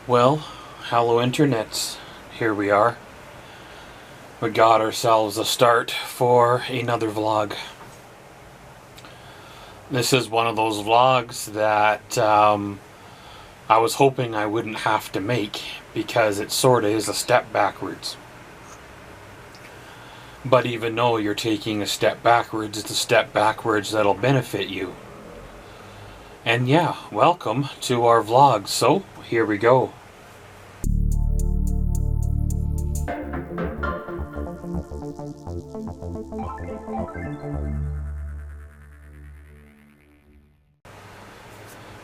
Well, hello internets. Here we are. We got ourselves a start for another vlog. This is one of those vlogs that I was hoping I wouldn't have to make because it sorta is a step backwards. But even though you're taking a step backwards, it's a step backwards that'll benefit you. And yeah, welcome to our vlog. So, here we go.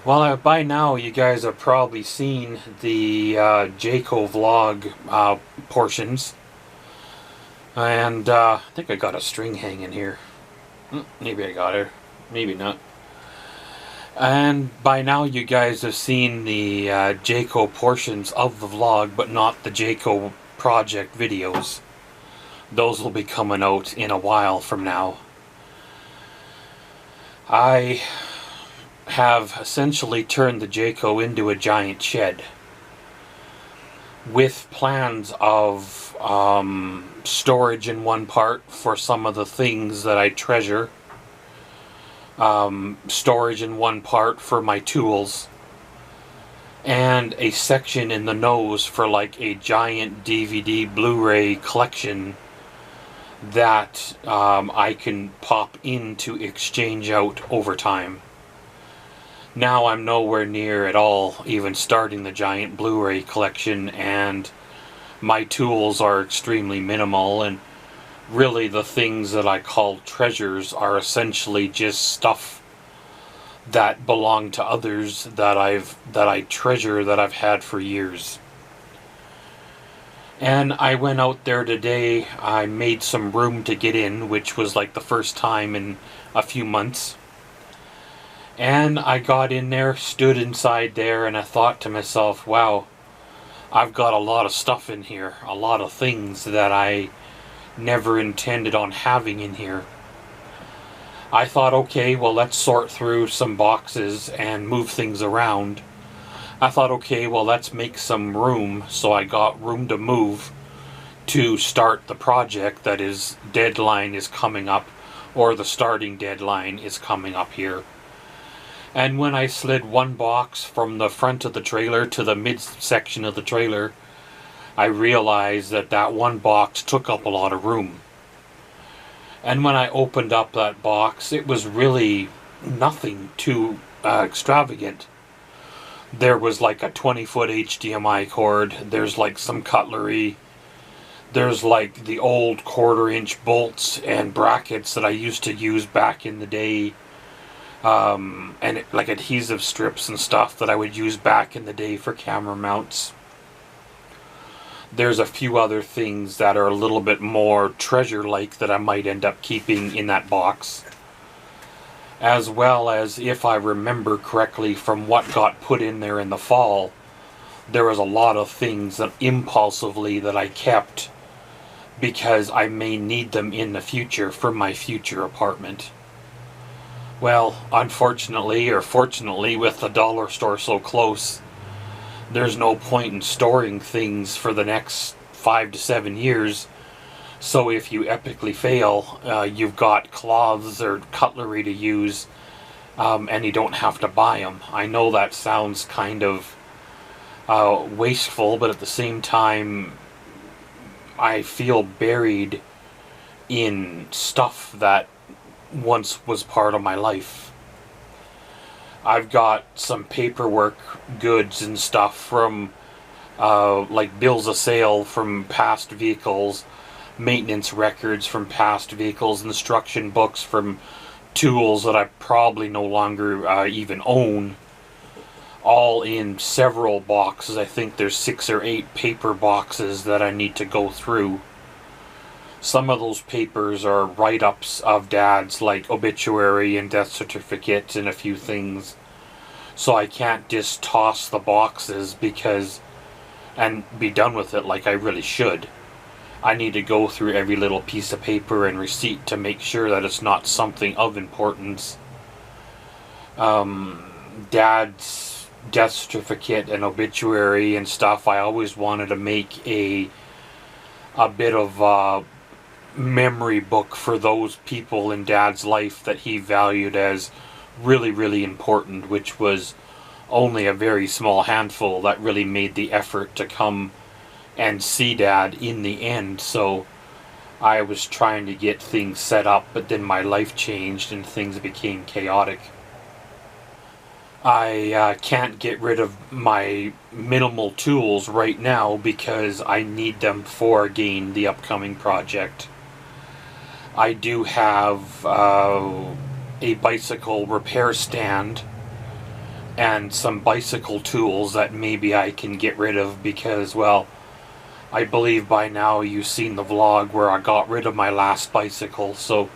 Well, by now you guys have probably seen the Jayco vlog portions. And I think I got a string hanging here. Maybe I got her. Maybe not. And by now you guys have seen the Jayco portions of the vlog, but not the Jayco project videos. Those will be coming out in a while from now. I have essentially turned the Jayco into a giant shed with plans of storage in one part for some of the things that I treasure, storage in one part for my tools, and a section in the nose for like a giant DVD Blu-ray collection that I can pop in to exchange out over time. Now I'm nowhere near at all even starting the giant Blu-ray collection, and my tools are extremely minimal, and really the things that I call treasures are essentially just stuff that belong to others that I treasure, that I've had for years. And I went out there today, I made some room to get in, which was like the first time in a few months. And I got in there, stood inside there, and I thought to myself, wow, I've got a lot of stuff in here, a lot of things that I never intended on having in here. I thought, okay, well, let's sort through some boxes and move things around. I thought, okay, well, let's make some room, so I got room to move to start the project that is deadline is coming up, or the starting deadline is coming up here. And when I slid one box from the front of the trailer to the midsection of the trailer, I realized that that one box took up a lot of room. And when I opened up that box, it was really nothing too extravagant. There was like a 20-foot HDMI cord, there's like some cutlery, there's like the old 1/4-inch bolts and brackets that I used to use back in the day. And like adhesive strips and stuff that I would use back in the day for camera mounts. There's a few other things that are a little bit more treasure-like that I might end up keeping in that box. As well as, if I remember correctly from what got put in there in the fall, there was a lot of things that impulsively that I kept because I may need them in the future for my future apartment. Well, unfortunately, or fortunately, with the dollar store so close, there's no point in storing things for the next 5 to 7 years. So if you epically fail, you've got cloths or cutlery to use, and you don't have to buy them. I know that sounds kind of wasteful, but at the same time, I feel buried in stuff that once was part of my life. I've got some paperwork goods and stuff from like bills of sale from past vehicles, maintenance records from past vehicles, instruction books from tools that I probably no longer even own, all in several boxes. I think there's 6 or 8 paper boxes that I need to go through. Some of those papers are write-ups of Dad's, like obituary and death certificate and a few things. So I can't just toss the boxes and be done with it like I really should. I need to go through every little piece of paper and receipt to make sure that it's not something of importance. Dad's death certificate and obituary and stuff, I always wanted to make a bit of a memory book for those people in Dad's life that he valued as really, really important, which was only a very small handful that really made the effort to come and see Dad in the end. So I was trying to get things set up, but then my life changed and things became chaotic. I can't get rid of my minimal tools right now because I need them for, again, the upcoming project. I do have a bicycle repair stand and some bicycle tools that maybe I can get rid of because, well, I believe by now you've seen the vlog where I got rid of my last bicycle, so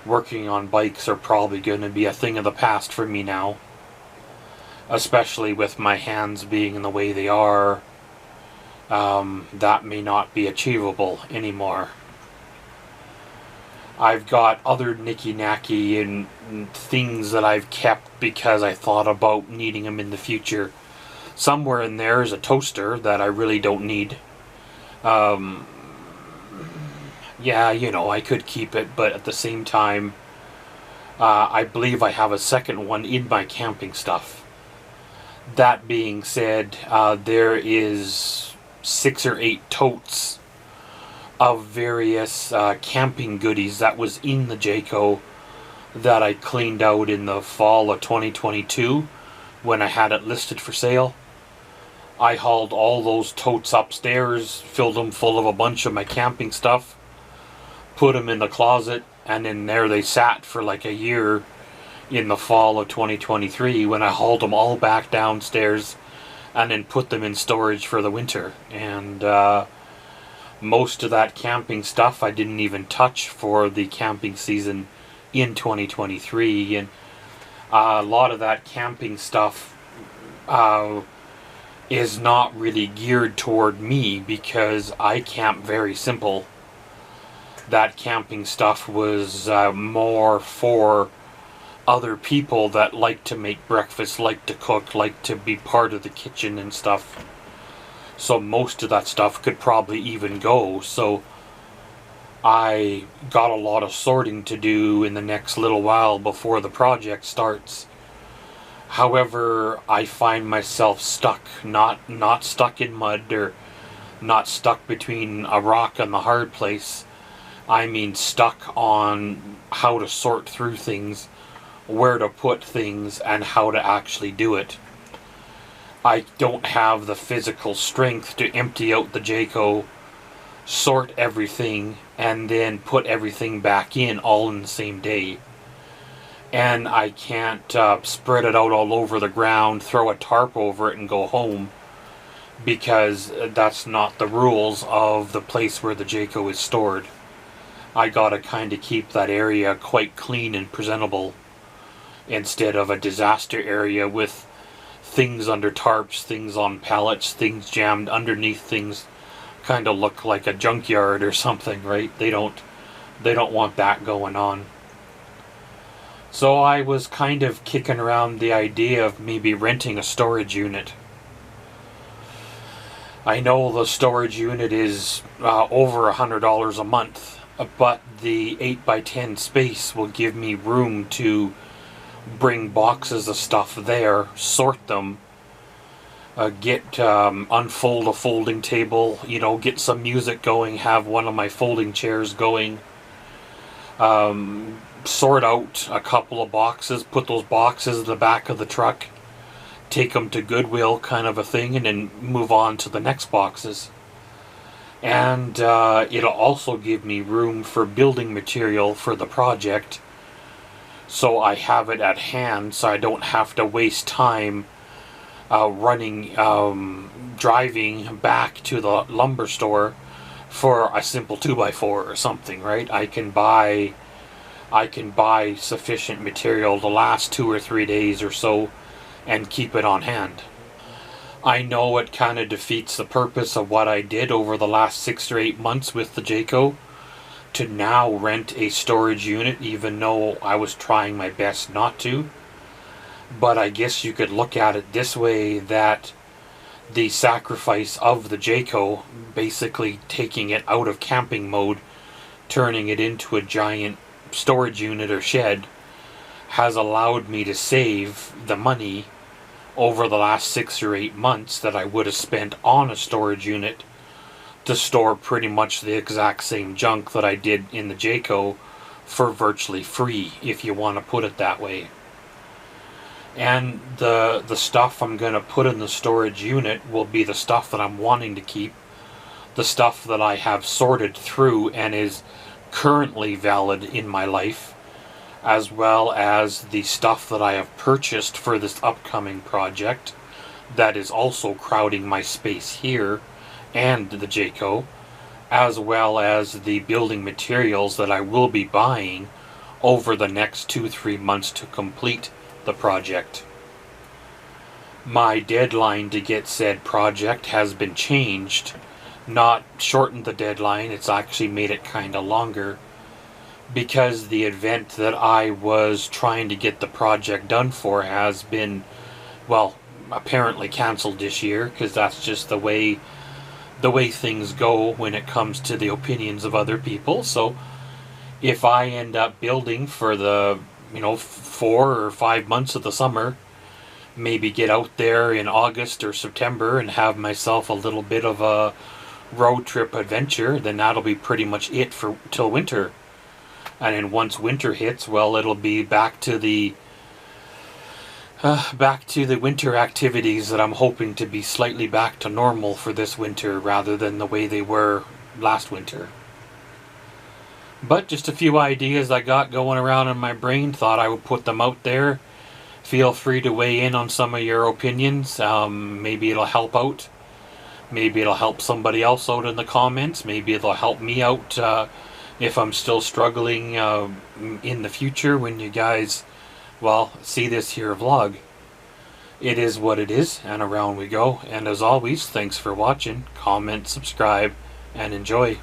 working on bikes are probably going to be a thing of the past for me now. Especially with my hands being in the way they are, that may not be achievable anymore. I've got other nicky-nacky and things that I've kept because I thought about needing them in the future. Somewhere in there is a toaster that I really don't need. Yeah, you know, I could keep it, but at the same time, I believe I have a second one in my camping stuff. That being said, there is 6 or 8 totes of various camping goodies that was in the Jayco that I cleaned out in the fall of 2022 when I had it listed for sale. I hauled all those totes upstairs, filled them full of a bunch of my camping stuff, put them in the closet, and in there they sat for like a year in the fall of 2023 when I hauled them all back downstairs and then put them in storage for the winter. And most of that camping stuff I didn't even touch for the camping season in 2023, and a lot of that camping stuff is not really geared toward me because I camp very simple. That camping stuff was more for other people that like to make breakfast, like to cook, like to be part of the kitchen and stuff. So most of that stuff could probably even go. So I got a lot of sorting to do in the next little while before the project starts. However, I find myself stuck, not stuck in mud or not stuck between a rock and the hard place. I mean stuck on how to sort through things, where to put things, and how to actually do it. I don't have the physical strength to empty out the Jayco, sort everything, and then put everything back in all in the same day. And I can't spread it out all over the ground, throw a tarp over it and go home, because that's not the rules of the place where the Jayco is stored. I gotta kind of keep that area quite clean and presentable, instead of a disaster area with things under tarps, things on pallets, things jammed underneath things, kind of look like a junkyard or something, right? They don't want that going on. So I was kind of kicking around the idea of maybe renting a storage unit. I know the storage unit is over $100 a month, but the 8x10 space will give me room to bring boxes of stuff there, sort them, unfold a folding table, you know, get some music going, have one of my folding chairs going, sort out a couple of boxes, put those boxes in the back of the truck, take them to Goodwill kind of a thing, and then move on to the next boxes. And it'll also give me room for building material for the project, so I have it at hand, so I don't have to waste time driving back to the lumber store for a simple 2x4 or something, right? I can buy sufficient material to last 2 or 3 days or so and keep it on hand. I know it kind of defeats the purpose of what I did over the last 6 or 8 months with the Jayco, to now rent a storage unit, even though I was trying my best not to. But I guess you could look at it this way, that the sacrifice of the Jayco, basically taking it out of camping mode, turning it into a giant storage unit or shed, has allowed me to save the money over the last 6 or 8 months that I would have spent on a storage unit to store pretty much the exact same junk that I did in the Jayco for virtually free, if you want to put it that way. And the stuff I'm going to put in the storage unit will be the stuff that I'm wanting to keep, the stuff that I have sorted through and is currently valid in my life, as well as the stuff that I have purchased for this upcoming project that is also crowding my space here and the Jayco, as well as the building materials that I will be buying over the next 2-3 months to complete the project. My deadline to get said project has been changed, not shortened the deadline, it's actually made it kind of longer, because the event that I was trying to get the project done for has been, well, apparently cancelled this year, because that's just the way things go when it comes to the opinions of other people. So if I end up building for the 4 or 5 months of the summer, maybe get out there in August or September and have myself a little bit of a road trip adventure, then that'll be pretty much it for till winter. And then once winter hits, well, it'll be back to the winter activities that I'm hoping to be slightly back to normal for this winter rather than the way they were last winter. But just a few ideas I got going around in my brain, thought I would put them out there. Feel free to weigh in on some of your opinions. Maybe it'll help out. Maybe it'll help somebody else out in the comments. Maybe it'll help me out if I'm still struggling in the future when you guys, well, see this here vlog. It is what it is, and around we go. And as always, thanks for watching. Comment, subscribe, and enjoy.